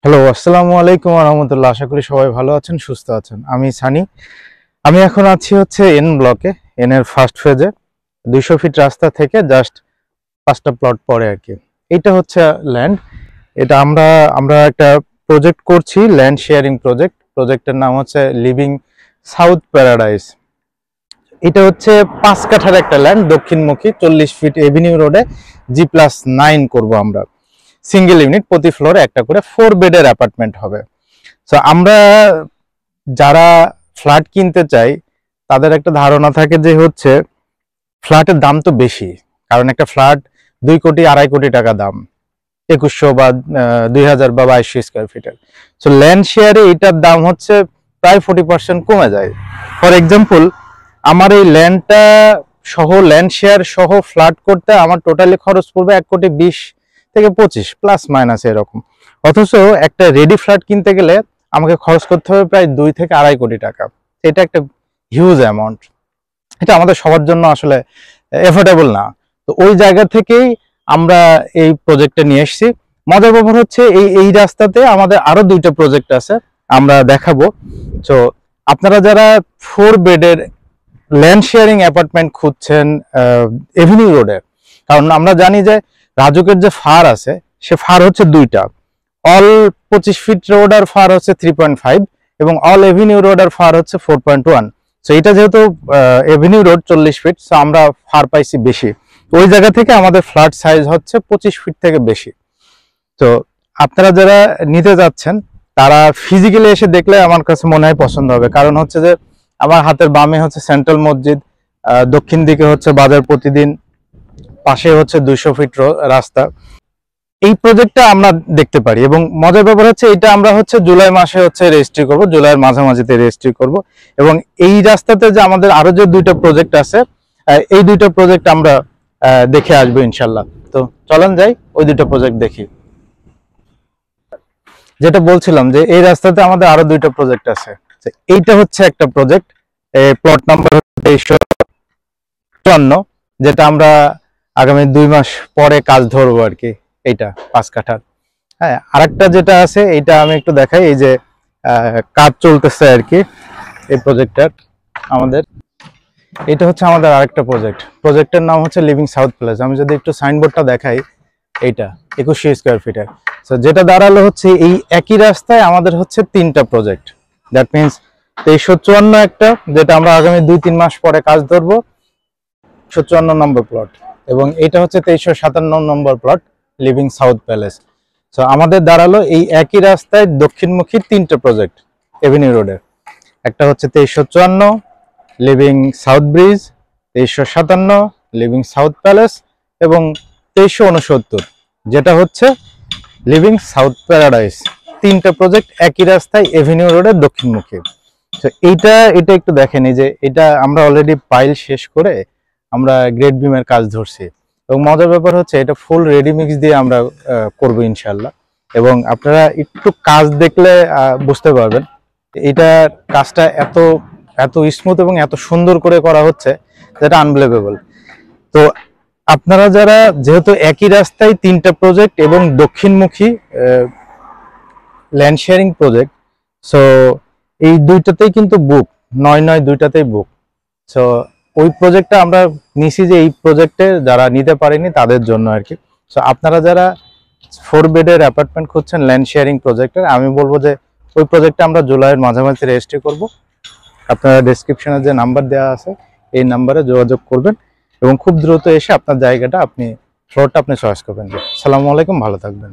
Hello, আসসালামু আলাইকুম ওয়া রাহমাতুল্লাহ। আশা করি সবাই ভালো আছেন, সুস্থ আছেন। আমি সানি। আমি এখন আছি হচ্ছে এন ব্লকে, এন এর ফার্স্ট ফেজে। 200 ফিট রাস্তা থেকে জাস্ট 5টা প্লট পরে আর কি। এইটা হচ্ছে ল্যান্ড। এটা আমরা আমরা একটা প্রজেক্ট করছি, ল্যান্ড শেয়ারিং প্রজেক্ট। প্রজেক্টের নাম হচ্ছে লিভিং সাউথ প্যারাডাইস। এটা হচ্ছে 5 কাঠার একটা ল্যান্ড, দক্ষিণমুখী, 40 ফিট এভিনিউ রোডে, G+9 করব আমরা। সিঙ্গেল ইউনিট, প্রতি ফ্লোরে একটা করে 4 বেডের অ্যাপার্টমেন্ট হবে। সো আমরা যারা ফ্ল্যাট কিনতে চাই তাদের একটা ধারণা থাকে যে হচ্ছে ফ্ল্যাটের দাম তো বেশি, কারণ একটা ফ্ল্যাট 2 কোটি 2.5 কোটি টাকা দাম, 2100 বা 2000 বা 2200 স্কোয়ার ফিটের। সো ল্যান্ড শেয়ারে এটার দাম হচ্ছে প্রায় 40% কমে যায়। ফর এক্সাম্পল, আমার এই ল্যান্ডটা সহ, ল্যান্ড শেয়ার সহ ফ্ল্যাট করতে আমার টোটালি খরচ পড়বে 1 কোটি 20 থেকে 25 প্লাস মাইনাস এরকম। অথচ একটা রেডি ফ্ল্যাট কিনতে গেলে আমাকে খরচ করতে হবে প্রায় 2 থেকে 2.5 কোটি টাকা। এটা একটা হিউজ অ্যামাউন্ট। এটা আমাদের সবার জন্য আসলে এফোর্ডেবল না। তো ওই জায়গা থেকেই আমরা এই প্রজেক্টটা নিয়ে এসেছি। মজার ব্যাপার হচ্ছে এই রাস্তাতে আমাদের আরো 2টা প্রজেক্ট আছে, আমরা দেখাবো। তো আপনারা যারা 4 বেডের ল্যান্ড শেয়ারিং অ্যাপার্টমেন্ট খুঁজছেন এভিনিউ রোডে, কারণ আমরা জানি যে রাজুকের যে ফার আছে সে ফার হচ্ছে 2টা, অল 25 ফিট রোড আর ফার হচ্ছে 3.5 এবং অল এভিনিউ রোড আর ফার হচ্ছে 4.1। সো এটা যেহেতু এভিনিউ রোড 40 ফিট, সো আমরা ফার পাইছি বেশি। ওই জায়গা থেকে আমাদের ফ্ল্যাট সাইজ হচ্ছে 25 ফিট থেকে বেশি। তো আপনারা যারা নিতে যাচ্ছেন তারা ফিজিক্যালি এসে দেখলে আমার কাছে মনে হয় পছন্দ হবে, কারণ হচ্ছে যে আমার হাতের বামে হচ্ছে সেন্ট্রাল মসজিদ, দক্ষিণ দিকে হচ্ছে বাজার প্রতিদিন, পাশে হচ্ছে 200 ফিট রাস্তা। এই প্রজেক্টটা আমরা দেখতে পারি এবং মজার ব্যাপার হচ্ছে এটা আমরা হচ্ছে জুলাই মাসে হচ্ছে রেজিস্ট্রি করব, জুলাইয়ের মাঝামাঝিতে রেজিস্ট্রি করব। এবং এই রাস্তাতে যে আমাদের আরো যে 2টা প্রজেক্ট আছে, এই 2টা প্রজেক্ট আমরা দেখে আসবো ইনশাল্লাহ। তো চলেন যাই, ওই 2টা প্রজেক্ট দেখি। যেটা বলছিলাম যে এই রাস্তাতে আমাদের আরো 2টা প্রজেক্ট আছে। এইটা হচ্ছে একটা প্রজেক্ট, প্লট নাম্বার 2354, যেটা আমরা আগামী 2 মাস পরে কাজ ধরবো আর কি। এইটা 5 কাঠার। হ্যাঁ, আরেকটা যেটা আছে এটা আমি একটু দেখাই। এই যে কাজ চলতেছে আর কি এই প্রজেক্টটার আমাদের। এটা হচ্ছে আমাদের আরেকটা প্রজেক্ট। প্রজেক্টের নাম হচ্ছে লিভিং সাউথ প্লেস। আমি যদি একটু সাইনবোর্ডটা দেখাই, এইটা 2100 স্কোয়ার ফিটের। সো যেটা দাঁড়ালো হচ্ছে এই একই রাস্তায় আমাদের হচ্ছে 3টা প্রজেক্ট। দ্যাট মিনস 2354 একটা, যেটা আমরা আগামী 2-3 মাস পরে কাজ ধরবো, 54 নম্বর প্লট, এবং এটা হচ্ছে 2357 number plot, living south palace. So আমাদের দাঁড়ালো এই একই রাস্তায় দক্ষিণমুখী 3টে প্রজেক্ট এভিনিউ রোডের। একটা হচ্ছে 2354 living south bridge, 2357 living south palace এবং 2369 যেটা হচ্ছে লিভিং সাউথ প্যারাডাইস। 3টে প্রজেক্ট একই রাস্তায় এভিনিউ রোডের দক্ষিণমুখী। তো এটা একটু দেখেন, এই যে এটা আমরা অলরেডি পাইল শেষ করে আমরা গ্রেড বিমের কাজ ধরছি। এবং মজার ব্যাপার হচ্ছে এটা ফুল রেডি মিক্স দিয়ে আমরা করবো ইনশাল্লাহ। এবং আপনারা একটু কাজ দেখলে বুঝতে পারবেন এটার কাজটা এত এত স্মুথ এবং এত সুন্দর করে করা হচ্ছে, যেটা আনবিলিভেবল। তো আপনারা যারা, যেহেতু একই রাস্তায় 3টা প্রজেক্ট এবং দক্ষিণমুখী ল্যান্ড শেয়ারিং প্রজেক্ট, সো এই 2টাতেই কিন্তু বুক, 9 2টাতেই বুক। সো ওই প্রজেক্টটা আমরা নিছি যে এই প্রজেক্টে যারা নিতে পারেনি তাদের জন্য আর কি। সো আপনারা যারা 4 বেডের অ্যাপার্টমেন্ট খুঁজছেন ল্যান্ড শেয়ারিং প্রজেক্টের, আমি বলবো যে ওই প্রজেক্টটা আমরা জুলাইয়ের মাঝামাঝি রেজিস্ট্রি করব। আপনারা ডেসক্রিপশনে যে নাম্বার দেওয়া আছে এই নাম্বারে যোগাযোগ করবেন এবং খুব দ্রুত এসে আপনার জায়গাটা, আপনি ফ্লোরটা আপনি চয়েস করবেন। আসসালামু আলাইকুম, ভালো থাকবেন।